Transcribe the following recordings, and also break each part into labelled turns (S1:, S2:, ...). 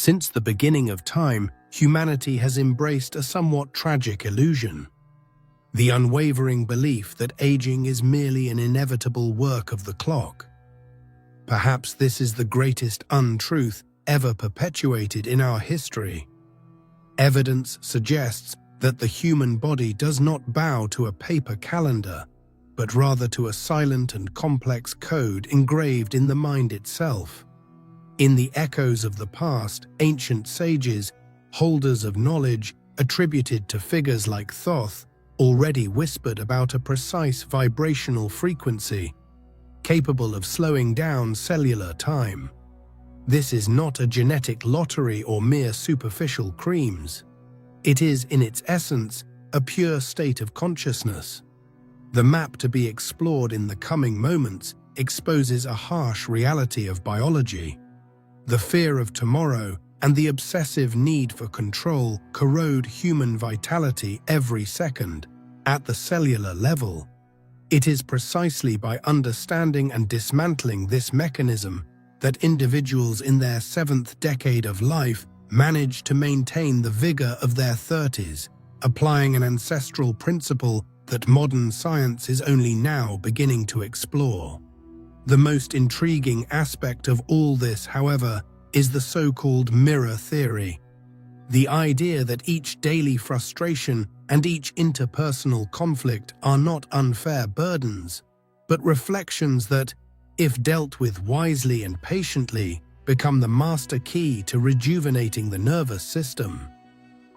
S1: Since the beginning of time, humanity has embraced a somewhat tragic illusion: the unwavering belief that aging is merely an inevitable work of the clock. Perhaps this is the greatest untruth ever perpetuated in our history. Evidence suggests that the human body does not bow to a paper calendar, but rather to a silent and complex code engraved in the mind itself. In the echoes of the past, ancient sages, holders of knowledge attributed to figures like Thoth, already whispered about a precise vibrational frequency, capable of slowing down cellular time. This is not a genetic lottery or mere superficial creams. It is, in its essence, a pure state of consciousness. The map to be explored in the coming moments exposes a harsh reality of biology. The fear of tomorrow and the obsessive need for control corrode human vitality every second, at the cellular level. It is precisely by understanding and dismantling this mechanism that individuals in their 7th decade of life manage to maintain the vigor of their 30s, applying an ancestral principle that modern science is only now beginning to explore. The most intriguing aspect of all this, however, is the so-called mirror theory. The idea that each daily frustration and each interpersonal conflict are not unfair burdens, but reflections that, if dealt with wisely and patiently, become the master key to rejuvenating the nervous system.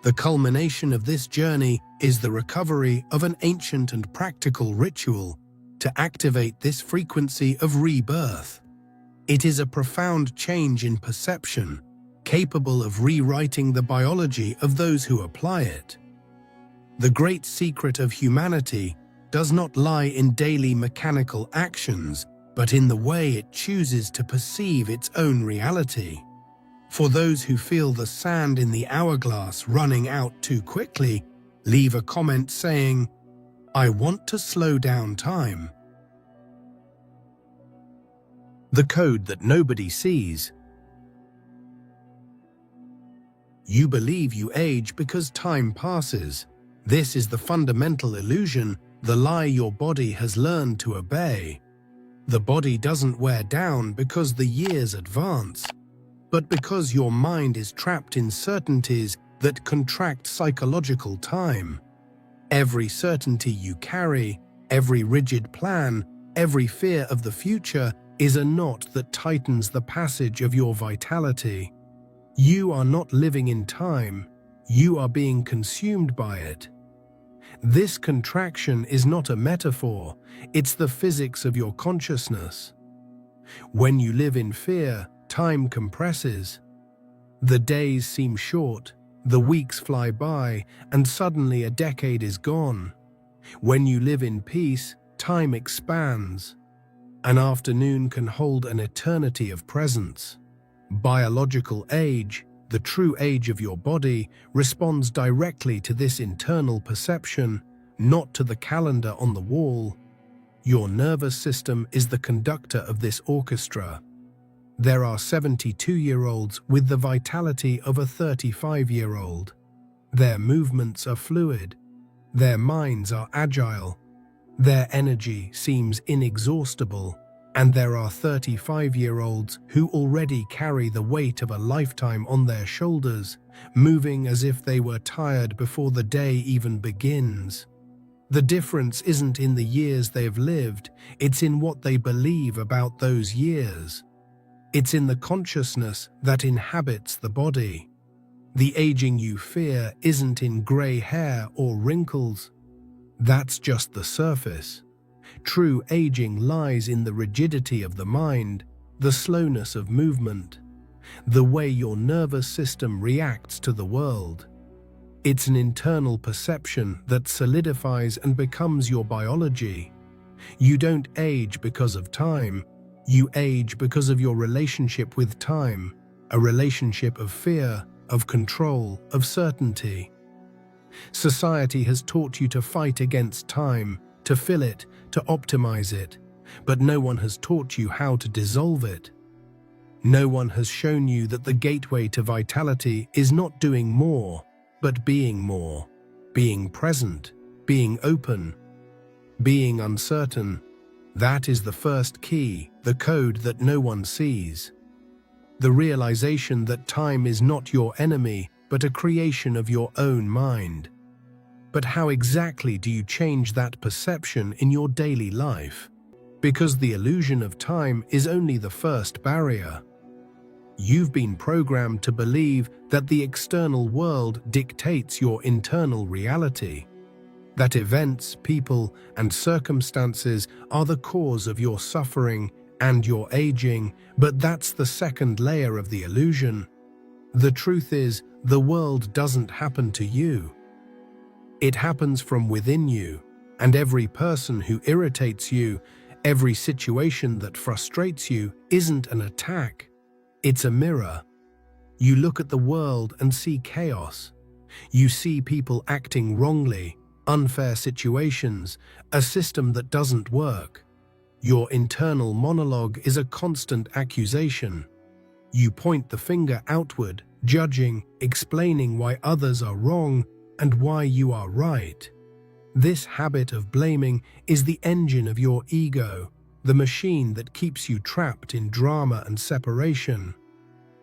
S1: The culmination of this journey is the recovery of an ancient and practical ritual to activate this frequency of rebirth. It is a profound change in perception, capable of rewriting the biology of those who apply it. The great secret of humanity does not lie in daily mechanical actions, but in the way it chooses to perceive its own reality. For those who feel the sand in the hourglass running out too quickly, leave a comment saying, "I want to slow down time." The code that nobody sees. You believe you age because time passes. This is the fundamental illusion, the lie your body has learned to obey. The body doesn't wear down because the years advance, but because your mind is trapped in certainties that contract psychological time. Every certainty you carry, every rigid plan, every fear of the future is a knot that tightens the passage of your vitality. You are not living in time, you are being consumed by it. This contraction is not a metaphor, it's the physics of your consciousness. When you live in fear, time compresses. The days seem short, the weeks fly by, and suddenly a decade is gone. When you live in peace, time expands. An afternoon can hold an eternity of presence. Biological age, the true age of your body, responds directly to this internal perception, not to the calendar on the wall. Your nervous system is the conductor of this orchestra. There are 72-year-olds with the vitality of a 35-year-old. Their movements are fluid. Their minds are agile. Their energy seems inexhaustible. And there are 35-year-olds who already carry the weight of a lifetime on their shoulders, moving as if they were tired before the day even begins. The difference isn't in the years they've lived, it's in what they believe about those years. It's in the consciousness that inhabits the body. The aging you fear isn't in gray hair or wrinkles. That's just the surface. True aging lies in the rigidity of the mind, the slowness of movement, the way your nervous system reacts to the world. It's an internal perception that solidifies and becomes your biology. You don't age because of time, you age because of your relationship with time, a relationship of fear, of control, of certainty. Society has taught you to fight against time, to fill it, to optimize it, but no one has taught you how to dissolve it. No one has shown you that the gateway to vitality is not doing more, but being present, being open, being uncertain. That is the first key, the code that no one sees. The realization that time is not your enemy, but a creation of your own mind. But how exactly do you change that perception in your daily life? Because the illusion of time is only the first barrier. You've been programmed to believe that the external world dictates your internal reality, that events, people, and circumstances are the cause of your suffering and your aging, but that's the second layer of the illusion. The truth is, the world doesn't happen to you. It happens from within you, and every person who irritates you, every situation that frustrates you isn't an attack. It's a mirror. You look at the world and see chaos. You see people acting wrongly, unfair situations, a system that doesn't work. Your internal monologue is a constant accusation. You point the finger outward, judging, explaining why others are wrong and why you are right. This habit of blaming is the engine of your ego, the machine that keeps you trapped in drama and separation.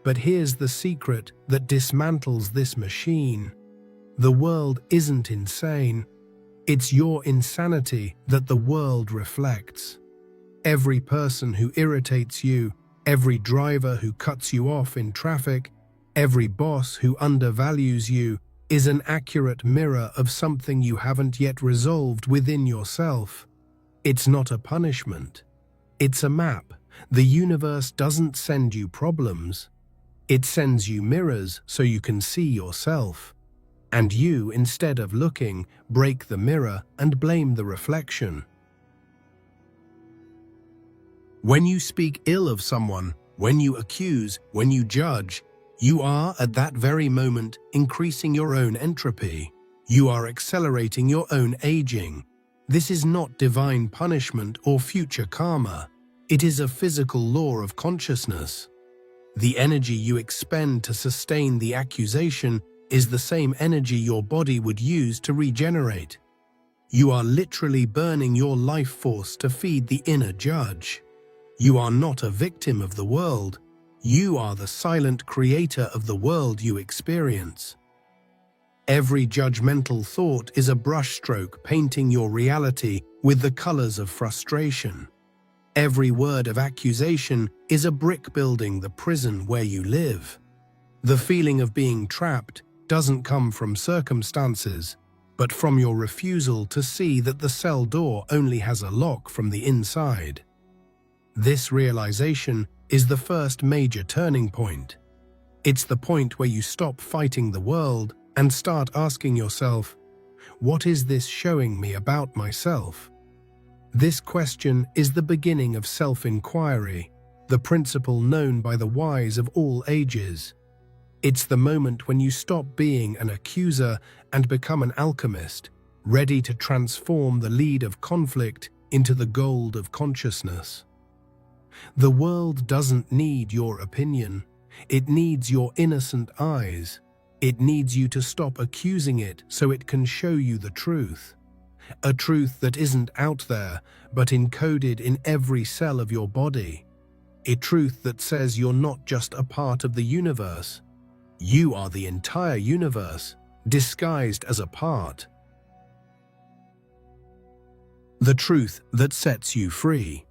S1: But here's the secret that dismantles this machine. The world isn't insane. It's your insanity that the world reflects. Every person who irritates you, every driver who cuts you off in traffic, every boss who undervalues you is an accurate mirror of something you haven't yet resolved within yourself. It's not a punishment. It's a map. The universe doesn't send you problems. It sends you mirrors so you can see yourself. And you, instead of looking, break the mirror and blame the reflection. When you speak ill of someone, when you accuse, when you judge, you are, at that very moment, increasing your own entropy. You are accelerating your own aging. This is not divine punishment or future karma. It is a physical law of consciousness. The energy you expend to sustain the accusation is the same energy your body would use to regenerate. You are literally burning your life force to feed the inner judge. You are not a victim of the world. You are the silent creator of the world you experience. Every judgmental thought is a brushstroke painting your reality with the colors of frustration. Every word of accusation is a brick building the prison where you live. The feeling of being trapped doesn't come from circumstances, but from your refusal to see that the cell door only has a lock from the inside. This realization is the first major turning point. It's the point where you stop fighting the world and start asking yourself, what is this showing me about myself? This question is the beginning of self-inquiry, the principle known by the wise of all ages. It's the moment when you stop being an accuser and become an alchemist, ready to transform the lead of conflict into the gold of consciousness. The world doesn't need your opinion. It needs your innocent eyes. It needs you to stop accusing it so it can show you the truth. A truth that isn't out there, but encoded in every cell of your body. A truth that says you're not just a part of the universe. You are the entire universe, disguised as a part. The truth that sets you free.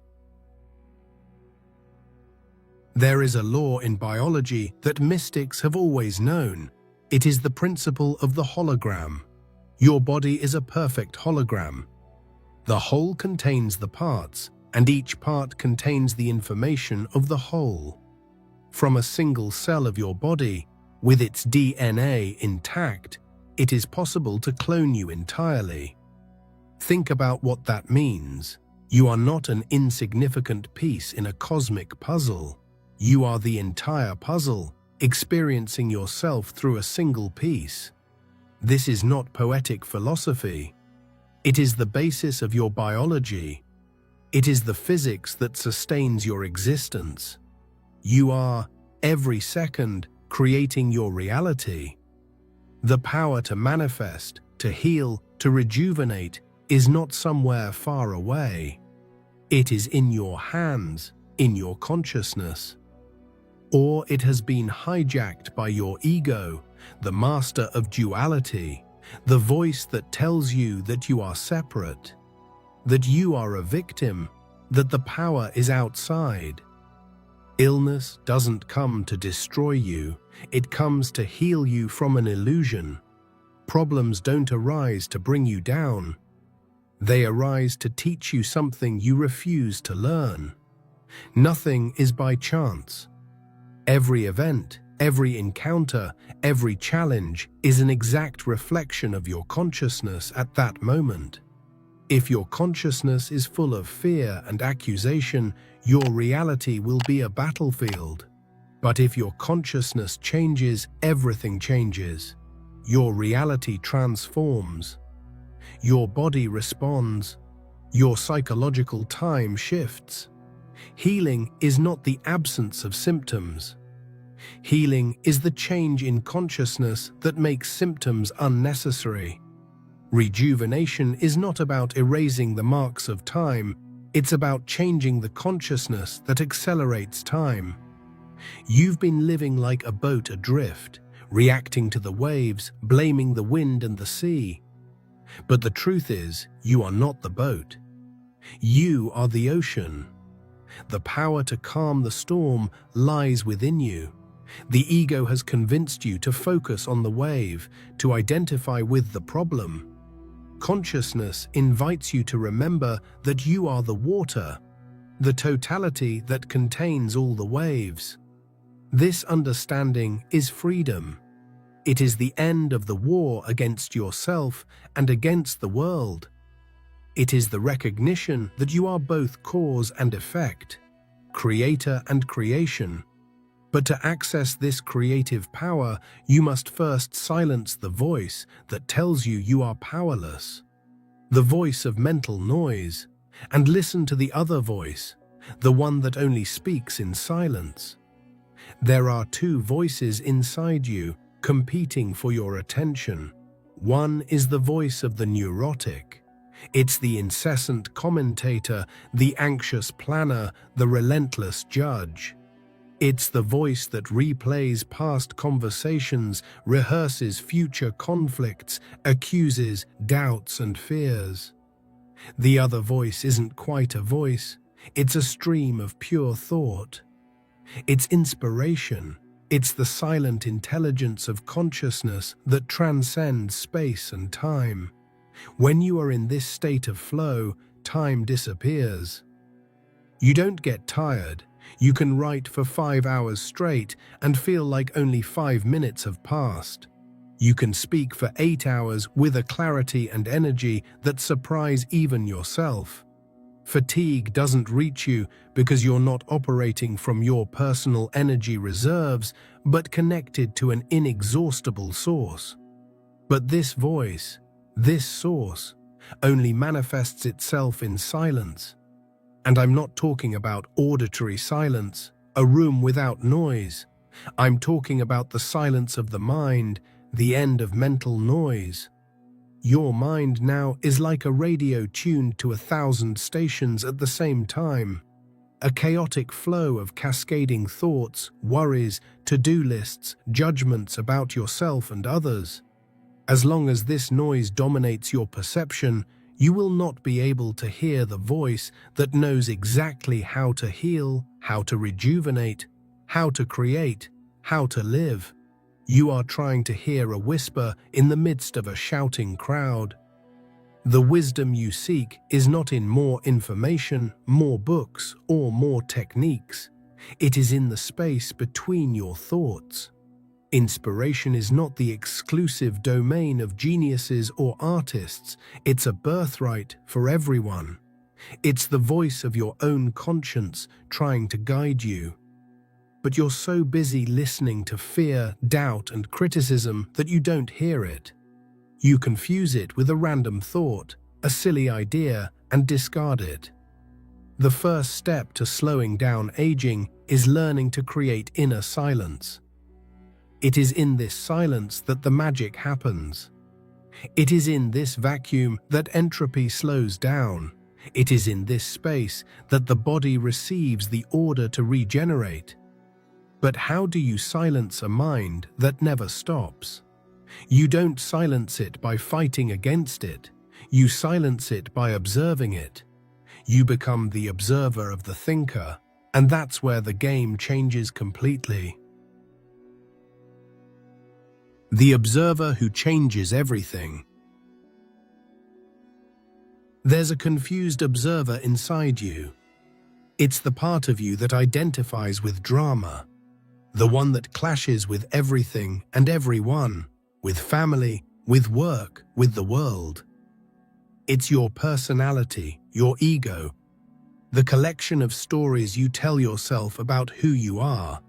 S1: There is a law in biology that mystics have always known. It is the principle of the hologram. Your body is a perfect hologram. The whole contains the parts, and each part contains the information of the whole. From a single cell of your body, with its DNA intact, it is possible to clone you entirely. Think about what that means. You are not an insignificant piece in a cosmic puzzle. You are the entire puzzle, experiencing yourself through a single piece. This is not poetic philosophy. It is the basis of your biology. It is the physics that sustains your existence. You are, every second, creating your reality. The power to manifest, to heal, to rejuvenate is not somewhere far away. It is in your hands, in your consciousness. Or it has been hijacked by your ego, the master of duality, the voice that tells you that you are separate, that you are a victim, that the power is outside. Illness doesn't come to destroy you, it comes to heal you from an illusion. Problems don't arise to bring you down. They arise to teach you something you refuse to learn. Nothing is by chance. Every event, every encounter, every challenge is an exact reflection of your consciousness at that moment. If your consciousness is full of fear and accusation, your reality will be a battlefield. But if your consciousness changes, everything changes. Your reality transforms. Your body responds. Your psychological time shifts. Healing is not the absence of symptoms. Healing is the change in consciousness that makes symptoms unnecessary. Rejuvenation is not about erasing the marks of time, it's about changing the consciousness that accelerates time. You've been living like a boat adrift, reacting to the waves, blaming the wind and the sea. But the truth is, you are not the boat. You are the ocean. The power to calm the storm lies within you. The ego has convinced you to focus on the wave, to identify with the problem. Consciousness invites you to remember that you are the water, the totality that contains all the waves. This understanding is freedom. It is the end of the war against yourself and against the world. It is the recognition that you are both cause and effect, creator and creation. But to access this creative power, you must first silence the voice that tells you you are powerless, the voice of mental noise, and listen to the other voice, the one that only speaks in silence. There are two voices inside you, competing for your attention. One is the voice of the neurotic. It's the incessant commentator, the anxious planner, the relentless judge. It's the voice that replays past conversations, rehearses future conflicts, accuses, doubts, and fears. The other voice isn't quite a voice, it's a stream of pure thought. It's inspiration. It's the silent intelligence of consciousness that transcends space and time. When you are in this state of flow, time disappears. You don't get tired. You can write for 5 hours straight and feel like only 5 minutes have passed. You can speak for 8 hours with a clarity and energy that surprise even yourself. Fatigue doesn't reach you because you're not operating from your personal energy reserves, but connected to an inexhaustible source. But this voice, this source, only manifests itself in silence. And I'm not talking about auditory silence, a room without noise. I'm talking about the silence of the mind, the end of mental noise. Your mind now is like a radio tuned to 1,000 stations at the same time. A chaotic flow of cascading thoughts, worries, to-do lists, judgments about yourself and others. As long as this noise dominates your perception, you will not be able to hear the voice that knows exactly how to heal, how to rejuvenate, how to create, how to live. You are trying to hear a whisper in the midst of a shouting crowd. The wisdom you seek is not in more information, more books, or more techniques. It is in the space between your thoughts. Inspiration is not the exclusive domain of geniuses or artists. It's a birthright for everyone. It's the voice of your own conscience trying to guide you. But you're so busy listening to fear, doubt, and criticism that you don't hear it. You confuse it with a random thought, a silly idea, and discard it. The first step to slowing down aging is learning to create inner silence. It is in this silence that the magic happens. It is in this vacuum that entropy slows down. It is in this space that the body receives the order to regenerate. But how do you silence a mind that never stops? You don't silence it by fighting against it. You silence it by observing it. You become the observer of the thinker, and that's where the game changes completely. The observer who changes everything. There's a confused observer inside you. It's the part of you that identifies with drama, the one that clashes with everything and everyone, with family, with work, with the world. It's your personality, your ego, the collection of stories you tell yourself about who you are.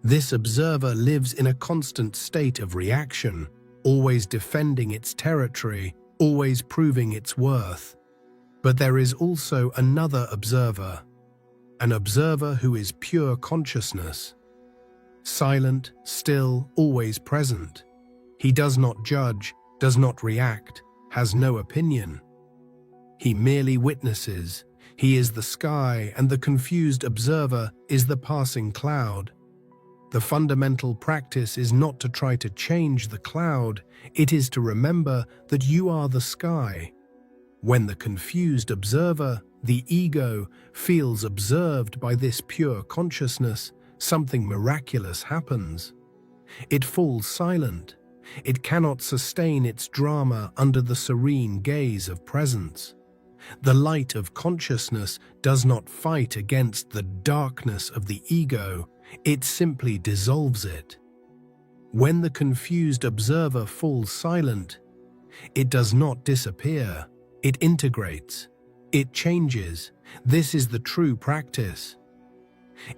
S1: This observer lives in a constant state of reaction, always defending its territory, always proving its worth. But there is also another observer, an observer who is pure consciousness. Silent, still, always present. He does not judge, does not react, has no opinion. He merely witnesses. He is the sky, and the confused observer is the passing cloud. The fundamental practice is not to try to change the cloud, it is to remember that you are the sky. When the confused observer, the ego, feels observed by this pure consciousness, something miraculous happens. It falls silent. It cannot sustain its drama under the serene gaze of presence. The light of consciousness does not fight against the darkness of the ego, it simply dissolves it. When the confused observer falls silent, it does not disappear, it integrates, it changes. This is the true practice.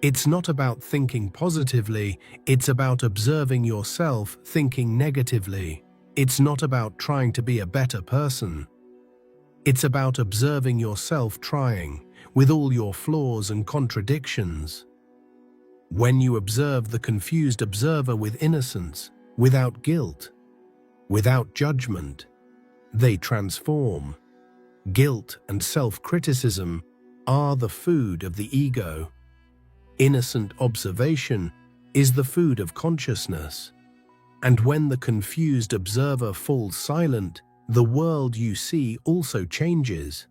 S1: It's not about thinking positively, it's about observing yourself thinking negatively. It's not about trying to be a better person. It's about observing yourself trying, with all your flaws and contradictions. When you observe the confused observer with innocence, without guilt, without judgment, they transform. Guilt and self-criticism are the food of the ego. Innocent observation is the food of consciousness. And when the confused observer falls silent, the world you see also changes.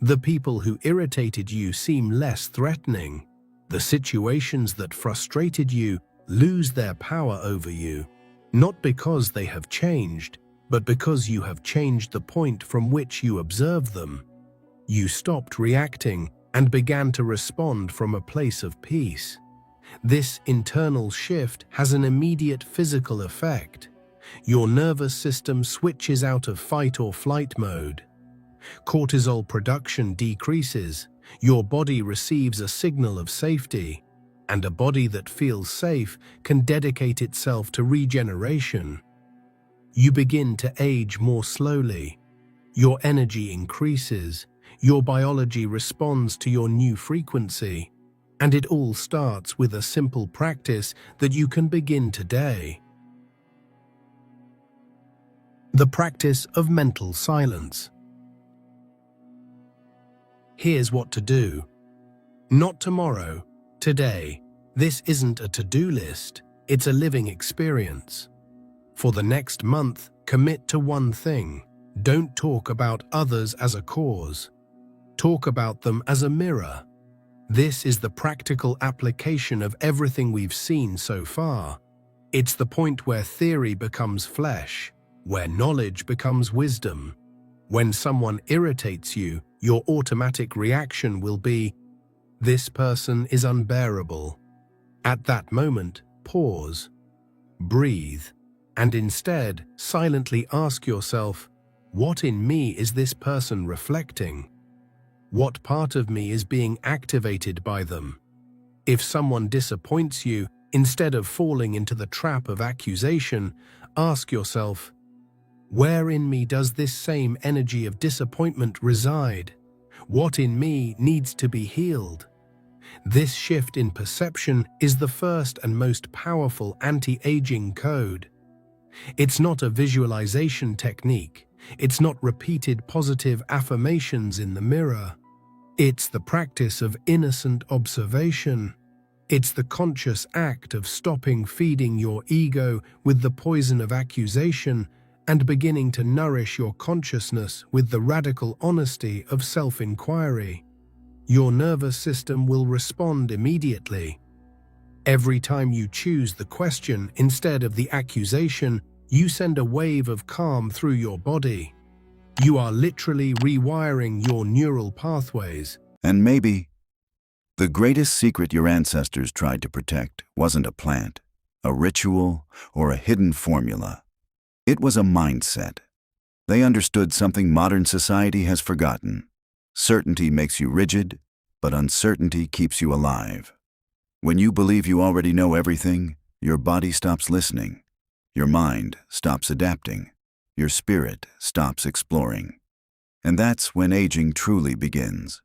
S1: The people who irritated you seem less threatening. The situations that frustrated you lose their power over you, not because they have changed, but because you have changed the point from which you observe them. You stopped reacting and began to respond from a place of peace. This internal shift has an immediate physical effect. Your nervous system switches out of fight or flight mode. Cortisol production decreases. Your body receives a signal of safety, and a body that feels safe can dedicate itself to regeneration. You begin to age more slowly. Your energy increases. Your biology responds to your new frequency. And it all starts with a simple practice that you can begin today. The practice of mental silence. Here's what to do. Not tomorrow, today. This isn't a to-do list, it's a living experience. For the next month, commit to one thing. Don't talk about others as a cause. Talk about them as a mirror. This is the practical application of everything we've seen so far. It's the point where theory becomes flesh, where knowledge becomes wisdom. When someone irritates you, your automatic reaction will be, "This person is unbearable." At that moment, pause, breathe, and instead silently ask yourself, what in me is this person reflecting? What part of me is being activated by them? If someone disappoints you, instead of falling into the trap of accusation, ask yourself, where in me does this same energy of disappointment reside? What in me needs to be healed? This shift in perception is the first and most powerful anti-aging code. It's not a visualization technique. It's not repeated positive affirmations in the mirror. It's the practice of innocent observation. It's the conscious act of stopping feeding your ego with the poison of accusation and beginning to nourish your consciousness with the radical honesty of self-inquiry. Your nervous system will respond immediately. Every time you choose the question instead of the accusation, you send a wave of calm through your body. You are literally rewiring your neural pathways.
S2: And maybe the greatest secret your ancestors tried to protect wasn't a plant, a ritual, or a hidden formula. It was a mindset. They understood something modern society has forgotten. Certainty makes you rigid, but uncertainty keeps you alive. When you believe you already know everything, your body stops listening. Your mind stops adapting. Your spirit stops exploring. And that's when aging truly begins.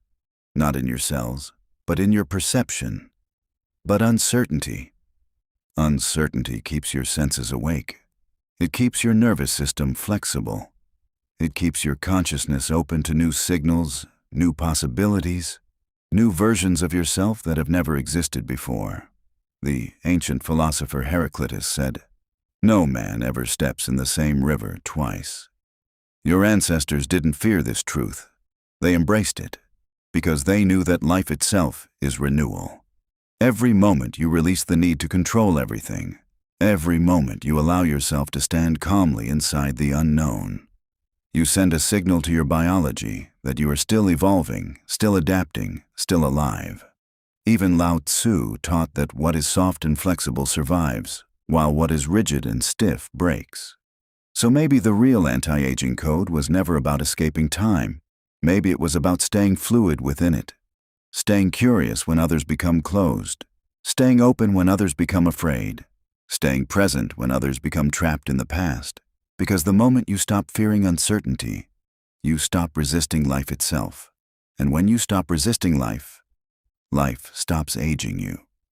S2: Not in your cells, but in your perception. But uncertainty keeps your senses awake. It keeps your nervous system flexible. It keeps your consciousness open to new signals, new possibilities, new versions of yourself that have never existed before. The ancient philosopher Heraclitus said, "No man ever steps in the same river twice." Your ancestors didn't fear this truth. They embraced it, because they knew that life itself is renewal. Every moment you release the need to control everything. Every moment you allow yourself to stand calmly inside the unknown. You send a signal to your biology that you are still evolving, still adapting, still alive. Even Lao Tzu taught that what is soft and flexible survives, while what is rigid and stiff breaks. So maybe the real anti-aging code was never about escaping time. Maybe it was about staying fluid within it, staying curious when others become closed, staying open when others become afraid, staying present when others become trapped in the past. Because the moment you stop fearing uncertainty, you stop resisting life itself. And when you stop resisting life, life stops aging you.